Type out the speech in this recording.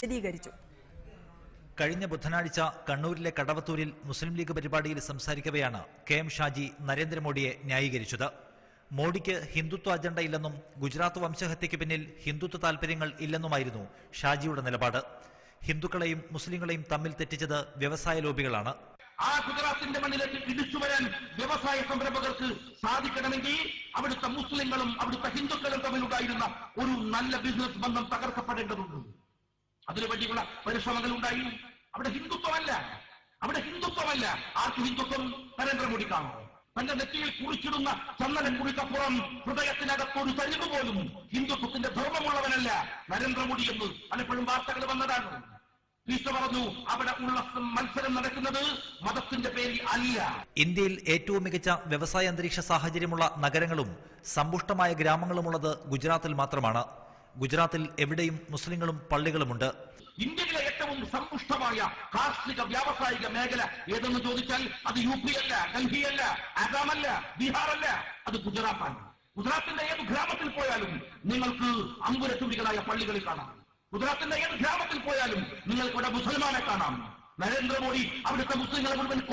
വിശദീകരിച്ചു. കഴിഞ്ഞ ബുധനാഴ്ച കണ്ണൂരിലെ കടവത്തൂരിൽ മുസ്ലിം ലീഗ് പരിപാടിയിൽ സംസാരിക്കവെയാണ് KM ഷാജി നരേന്ദ്രമോദിയെ ന്യായീകരിച്ചത്. മോഡിക്ക് ഹിന്ദുത്വ അജണ്ട ഇല്ലെന്നും ഗുജറാത്ത് വംശഹത്യയ്ക്ക് പിന്നിൽ ഹിന്ദുത്വ താൽപര്യങ്ങൾ ഇല്ലെന്നുമായിരുന്നു ഷാജിയുടെ നിലപാട്. ഹിന്ദുക്കളെയും മുസ്ലിങ്ങളെയും തമ്മിൽ തെറ്റിച്ചത് വ്യവസായ ലോബികളാണ്. ആ ഗുജറാത്തിന്റെ മണ്ണിലേക്ക് തിരിച്ചു വരാൻ വ്യവസായ സംരംഭകർക്ക് സാധിക്കണമെങ്കിൽ അവിടുത്തെ മുസ്ലിങ്ങളും അവിടുത്തെ ഹിന്ദുക്കളും തമ്മിലുണ്ടായിരുന്ന ഒരു നല്ല ബിസിനസ് ബന്ധം തകർക്കപ്പെടേണ്ടതുണ്ട്. അതിനുവേണ്ടിയുള്ള പരിശ്രമങ്ങൾ ഉണ്ടായി. അവിടെ ഹിന്ദുത്വമല്ല. ആർക്ക് ഹിന്ദുത്വം? നരേന്ദ്രമോദിക്കാണോ? തന്റെ നെറ്റിയിൽ കുറിച്ചിടുന്ന ചന്ദനക്കുറിക്കപ്പുറം ഹൃദയത്തിനകത്തൊരു തരിവ് പോലും ഹിന്ദുത്വത്തിന്റെ ധർമ്മമുള്ളവനല്ല നരേന്ദ്രമോദി എന്ന് പലപ്പോഴും വാർത്തകൾ വന്നതാണ്. ഈശോ പറഞ്ഞു, അവിടെ ഉള്ള മത്സരം നടക്കുന്നത് മതത്തിന്റെ പേരിൽ അല്ല. ഇന്ത്യയിൽ ഏറ്റവും മികച്ച വ്യവസായ അന്തരീക്ഷ സാഹചര്യമുള്ള നഗരങ്ങളും സമ്പുഷ്ടമായ ഗ്രാമങ്ങളുമുള്ളത് ഗുജറാത്തിൽ മാത്രമാണ്. ഗുജറാത്തിൽ എവിടെയും മുസ്ലിങ്ങളും പള്ളികളുമുണ്ട്. ഇന്ത്യയിലെ ഏറ്റവും സമ്പുഷ്ടമായ കാർഷിക വ്യാവസായിക മേഖല ഏതെന്ന് ചോദിച്ചാൽ അത് UP അല്ല, ഡൽഹി അല്ല, ആസാമല്ല, ബീഹാറല്ല, അത് ഗുജറാത്താണ്. ഗുജറാത്തിന്റെ ഏത് ഗ്രാമത്തിൽ പോയാലും നിങ്ങൾക്ക് അമ്പുരത്തുടികളായ പള്ളികളിൽ കാണാം. ഗുജറാത്തിന്റെ ഏത് ഗ്രാമത്തിൽ പോയാലും നിങ്ങൾക്ക് ഇവിടെ മുസൽമാനെ കാണാം. നരേന്ദ്രമോദി അവിടുത്തെ മുസ്ലിങ്ങളെ മുഴുവൻ